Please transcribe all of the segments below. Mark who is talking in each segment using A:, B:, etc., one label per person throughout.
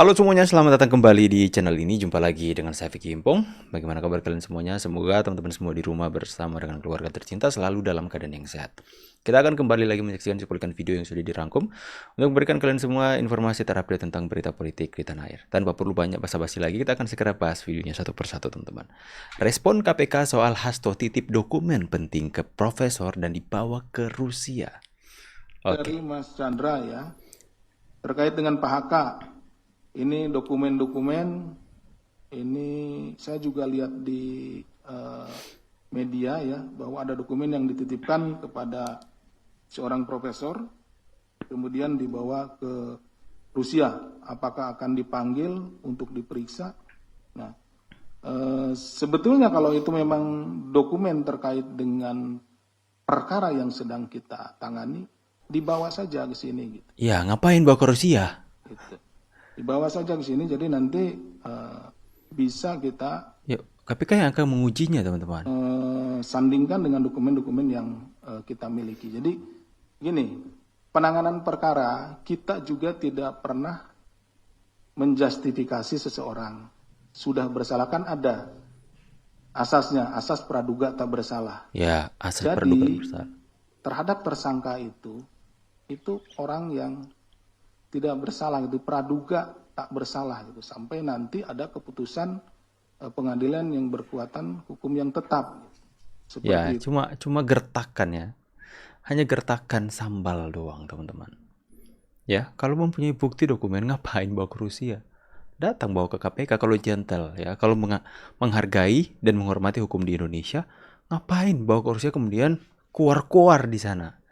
A: Halo semuanya, selamat datang kembali di channel ini. Jumpa lagi dengan saya Vicky Impong. Bagaimana kabar kalian semuanya? Semoga teman-teman semua di rumah bersama dengan keluarga tercinta selalu dalam keadaan yang sehat. Kita akan kembali lagi menyaksikan cuplikan video yang sudah dirangkum untuk memberikan kalian semua informasi terupdate tentang berita politik di tanah air. Tanpa perlu banyak basa-basi lagi, kita akan segera bahas videonya satu persatu, teman-teman. Respon KPK soal Hasto titip dokumen penting ke profesor dan dibawa ke Rusia.
B: Dari Mas Chandra ya, terkait dengan Pak HK, ini dokumen-dokumen, ini saya juga lihat di media ya, bahwa ada dokumen yang dititipkan kepada seorang profesor, kemudian dibawa ke Rusia. Apakah akan dipanggil untuk diperiksa? Nah, sebetulnya kalau itu memang dokumen terkait dengan perkara yang sedang kita tangani, dibawa saja ke sini gitu.
A: Ya, ngapain bawa ke Rusia?
B: Gitu. Dibawa saja ke sini, jadi nanti bisa kita
A: Yuk, KPK yang akan mengujinya, teman-teman.
B: sandingkan dengan dokumen-dokumen yang kita miliki. Jadi gini, penanganan perkara kita juga tidak pernah menjustifikasi seseorang. Sudah bersalah kan ada asasnya, asas praduga tak bersalah.
A: Ya, asas
B: Jadi
A: praduga bersalah.
B: terhadap tersangka itu orang yang tidak bersalah, itu praduga tak bersalah gitu, sampai nanti ada keputusan pengadilan yang berkekuatan hukum yang tetap. Seperti
A: Ya,
B: itu.
A: cuma gertakan ya. Hanya gertakan sambal doang, teman-teman. Ya, kalau mempunyai bukti dokumen ngapain bawa ke Rusia? Datang bawa ke KPK kalau gentle ya. Kalau menghargai dan menghormati hukum di Indonesia, ngapain bawa ke Rusia kemudian kuar-kuar di sana?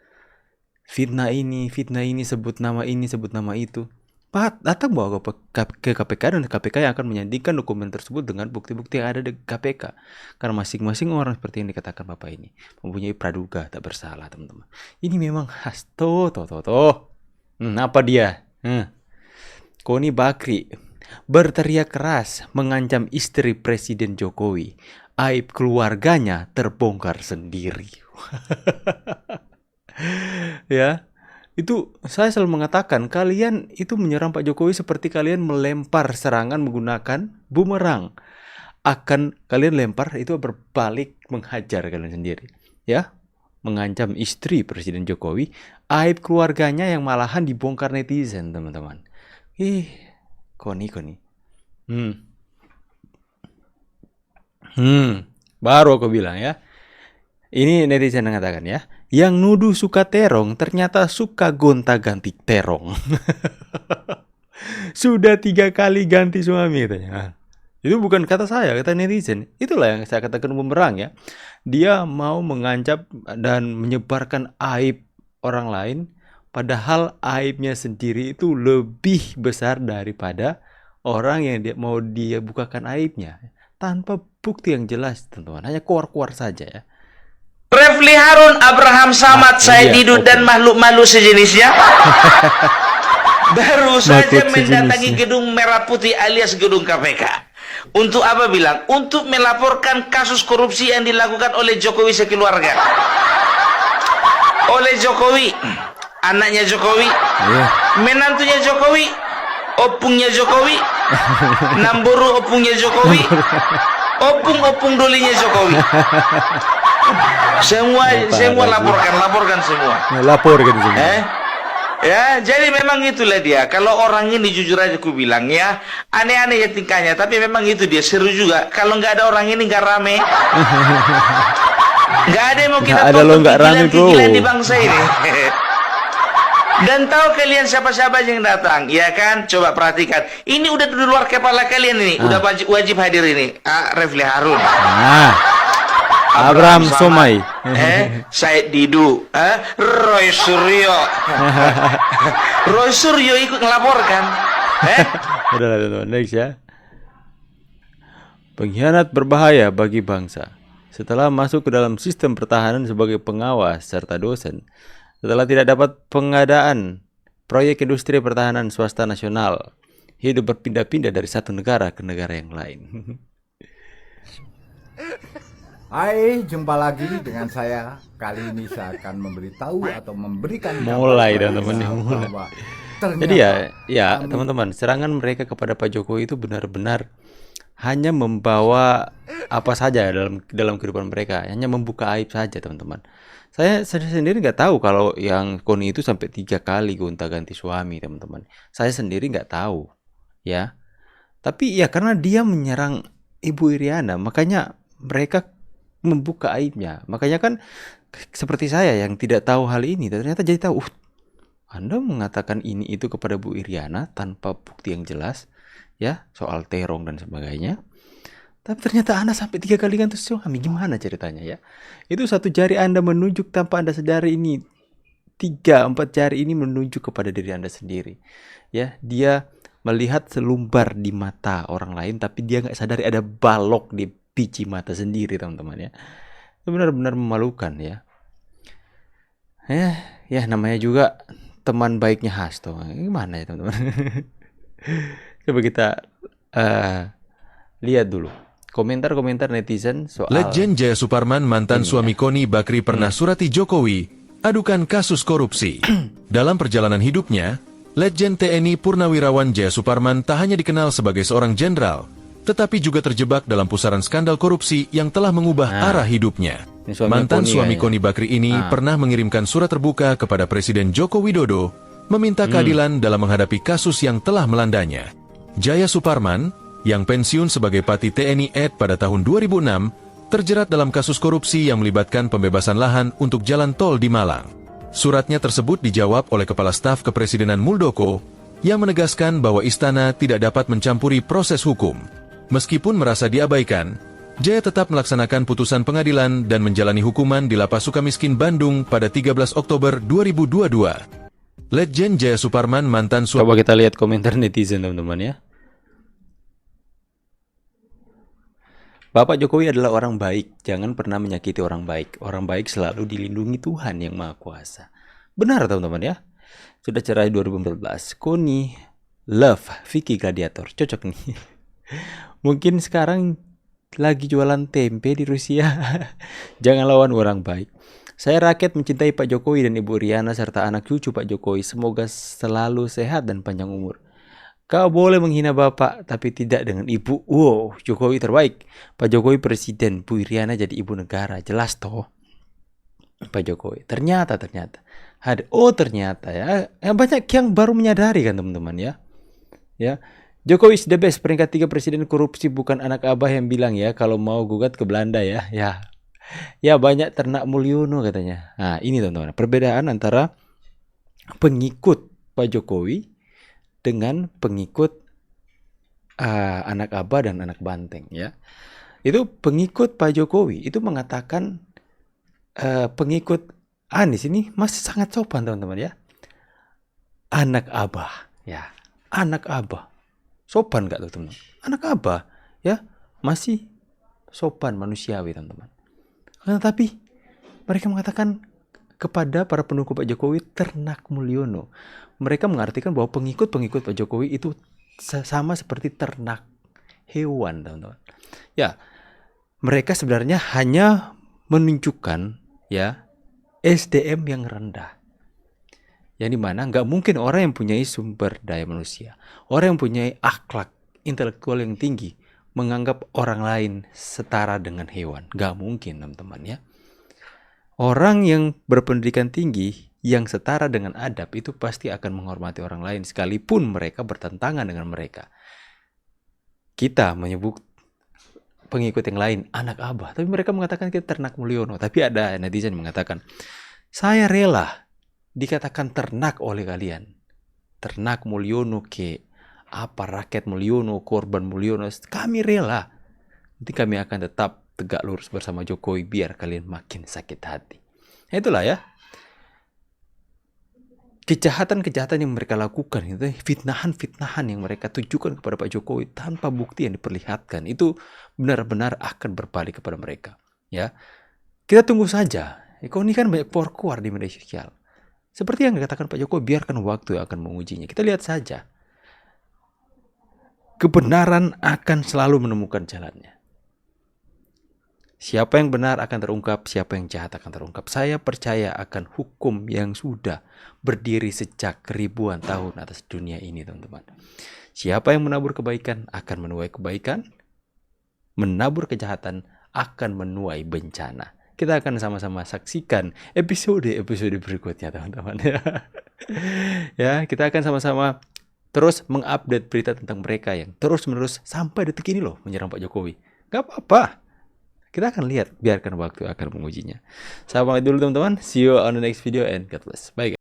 A: Fitnah ini, sebut nama ini, sebut nama itu. Datang bawa ke KPK dan KPK yang akan menyandingkan dokumen tersebut dengan bukti-bukti yang ada di KPK. Karena masing-masing orang seperti yang dikatakan Bapak ini mempunyai praduga tak bersalah, teman-teman. Ini memang khas toh. Apa dia? Koni Bakri berteriak keras mengancam istri Presiden Jokowi. Aib keluarganya terbongkar sendiri. Ya, itu saya selalu mengatakan kalian itu menyerang Pak Jokowi seperti kalian melempar serangan menggunakan bumerang. Akan kalian lempar itu berbalik menghajar kalian sendiri. Ya, mengancam istri Presiden Jokowi, aib keluarganya yang malahan dibongkar netizen, teman-teman. Koni. Baru aku bilang ya. Ini netizen mengatakan ya, yang nuduh suka terong ternyata suka gonta-ganti terong. Sudah 3 kali ganti suami katanya. Itu bukan kata saya, kata netizen. Itulah yang saya katakan bumerang ya. Dia mau mengancam dan menyebarkan aib orang lain, padahal aibnya sendiri itu lebih besar daripada orang yang mau dia bukakan aibnya. Tanpa bukti yang jelas, teman-teman. Hanya kuar-kuar saja ya.
C: Refli Harun, Abraham Samad, Said Didu dan makhluk-makhluk sejenisnya baru saja mendatangi gedung Merah Putih alias gedung KPK. Untuk apa bilang? Untuk melaporkan kasus korupsi yang dilakukan oleh Jokowi sekeluarga. Oleh Jokowi, anaknya Jokowi, menantunya Jokowi, opungnya Jokowi, Namburu opungnya Jokowi, opung dolinya Jokowi. Semua laporkan semua.
A: Lapor gitu semua.
C: Ya, jadi memang itulah dia. Kalau orang ini jujur aja aku bilang ya, aneh-aneh ya tingkahnya, tapi memang itu dia seru juga. Kalau nggak ada orang ini nggak rame. Nggak ada yang mau kita tonton kegilaan di bangsa ini. Dan tahu kalian siapa-siapa yang datang, ya kan? Coba perhatikan. Ini udah di luar kepala kalian ini, udah wajib hadir ini. Refli Harun.
A: Abraham Somai,
C: Said Didu, Roy Suryo. Roy Suryo ikut ngelaporkan.
A: Udah teman-teman, next ya. Pengkhianat berbahaya bagi bangsa. Setelah masuk ke dalam sistem pertahanan sebagai pengawas serta dosen, setelah tidak dapat pengadaan proyek industri pertahanan swasta nasional, hidup berpindah-pindah dari satu negara ke negara yang lain.
D: Hai, jumpa lagi dengan saya. Kali ini saya akan memberitahu atau memberikan
A: Mulai
D: kabar
A: dan teman-teman,
D: bahwa
A: Jadi ya,
D: ternyata
A: ya
D: kami
A: teman-teman, serangan mereka kepada Pak Jokowi itu benar-benar hanya membawa apa saja dalam dalam kehidupan mereka, hanya membuka aib saja teman-teman. Saya sendiri nggak tahu kalau yang Koni itu sampai 3 kali gonta-ganti suami teman-teman. Saya sendiri nggak tahu, ya. Tapi ya karena dia menyerang Ibu Iriana, makanya mereka membuka aibnya. Makanya kan seperti saya yang tidak tahu hal ini, ternyata jadi tahu. Anda mengatakan ini itu kepada Bu Iriana tanpa bukti yang jelas, ya, soal terong dan sebagainya. Tapi ternyata Anda sampai 3 kali ganti suami, gimana ceritanya ya? Itu 1 jari Anda menunjuk tanpa Anda sadari ini. 3, 4 jari ini menunjuk kepada diri Anda sendiri. Ya, dia melihat selumbar di mata orang lain, tapi dia nggak sadari ada balok di biji mata sendiri, teman-teman ya. Itu benar-benar memalukan ya. Ya namanya juga teman baiknya Hasto. Gimana ya teman-teman? Coba kita lihat dulu komentar-komentar netizen soal
E: Letjen Jaya Suparman mantan
A: ini,
E: suami
A: ya.
E: Koni Bakri pernah surati Jokowi, adukan kasus korupsi. Dalam perjalanan hidupnya, Letjen TNI Purnawirawan Jaya Suparman tak hanya dikenal sebagai seorang jenderal, tetapi juga terjebak dalam pusaran skandal korupsi yang telah mengubah arah hidupnya.
A: ini suami
E: Mantan
A: Koni
E: suami
A: kayaknya.
E: Koni Bakri ini pernah mengirimkan surat terbuka kepada Presiden Joko Widodo, meminta keadilan dalam menghadapi kasus yang telah melandanya. Jaya Suparman, yang pensiun sebagai Pati TNI AD pada tahun 2006, terjerat dalam kasus korupsi yang melibatkan pembebasan lahan untuk jalan tol di Malang. Suratnya tersebut dijawab oleh Kepala Staf Kepresidenan Muldoko, yang menegaskan bahwa istana tidak dapat mencampuri proses hukum. Meskipun merasa diabaikan, Jaya tetap melaksanakan putusan pengadilan dan menjalani hukuman di Lapas Sukamiskin Bandung pada 13 Oktober 2022. Letjen Jaya Suparman mantan suami
A: Coba kita lihat komentar netizen teman-teman ya. Bapak Jokowi adalah orang baik, jangan pernah menyakiti orang baik. Orang baik selalu dilindungi Tuhan yang Maha Kuasa. Benar teman-teman ya. Sudah cerai 2014. Koni love Vicky Gladiator. Cocok nih. Mungkin sekarang lagi jualan tempe di Rusia. Jangan lawan orang baik. Saya rakyat mencintai Pak Jokowi dan Ibu Riana serta anak cucu Pak Jokowi. Semoga selalu sehat dan panjang umur. Kau boleh menghina bapak, tapi tidak dengan ibu. Wow, Jokowi terbaik. Pak Jokowi presiden, Bu Iriana jadi ibu negara. Jelas toh, Pak Jokowi. Ternyata. Ternyata ya. Banyak yang baru menyadari kan teman-teman ya. Ya, Jokowi is the best. Peringkat 3 presiden korupsi, bukan anak abah yang bilang ya. Kalau mau gugat ke Belanda ya. Ya banyak ternak Mulyono katanya. Nah ini teman-teman. Perbedaan antara pengikut Pak Jokowi dengan pengikut anak abah dan anak banteng ya. Itu pengikut Pak Jokowi itu mengatakan pengikut Anies ini masih sangat sopan teman-teman ya. Anak abah ya. Anak abah. Sopan gak tuh teman-teman? Anak abah ya masih sopan manusiawi teman-teman. Tetapi mereka mengatakan kepada para pendukung Pak Jokowi ternak Mulyono. Mereka mengartikan bahwa pengikut-pengikut Pak Jokowi itu sama seperti ternak hewan, teman-teman. Ya, mereka sebenarnya hanya menunjukkan ya SDM yang rendah. Yang dimana nggak mungkin orang yang punya sumber daya manusia, orang yang punya akhlak intelektual yang tinggi menganggap orang lain setara dengan hewan. Nggak mungkin, teman-teman ya. Orang yang berpendidikan tinggi, yang setara dengan adab, itu pasti akan menghormati orang lain, sekalipun mereka bertentangan dengan mereka. Kita menyebut pengikut yang lain anak abah, tapi mereka mengatakan kita ternak Mulyono. Tapi ada netizen yang mengatakan, saya rela dikatakan ternak oleh kalian. Ternak Mulyono ke apa, rakyat Mulyono, korban Mulyono, kami rela. Nanti kami akan tetap tegak lurus bersama Jokowi biar kalian makin sakit hati. Nah, itulah ya. Kejahatan-kejahatan yang mereka lakukan, itu fitnahan-fitnahan yang mereka tujukan kepada Pak Jokowi tanpa bukti yang diperlihatkan, itu benar-benar akan berbalik kepada mereka. Ya, kita tunggu saja. Kok ini kan banyak keluar di media sosial. Seperti yang dikatakan Pak Jokowi, biarkan waktu yang akan mengujinya. Kita lihat saja. Kebenaran akan selalu menemukan jalannya. Siapa yang benar akan terungkap, siapa yang jahat akan terungkap. Saya percaya akan hukum yang sudah berdiri sejak ribuan tahun atas dunia ini, teman-teman. Siapa yang menabur kebaikan akan menuai kebaikan, menabur kejahatan akan menuai bencana. Kita akan sama-sama saksikan episode-episode berikutnya, teman-teman. Ya, kita akan sama-sama terus mengupdate berita tentang mereka yang terus-menerus sampai detik ini loh menyerang Pak Jokowi. Gak apa-apa. Kita akan lihat, biarkan waktu akan mengujinya. Sampai dulu teman-teman. See you on the next video and God bless. Bye guys.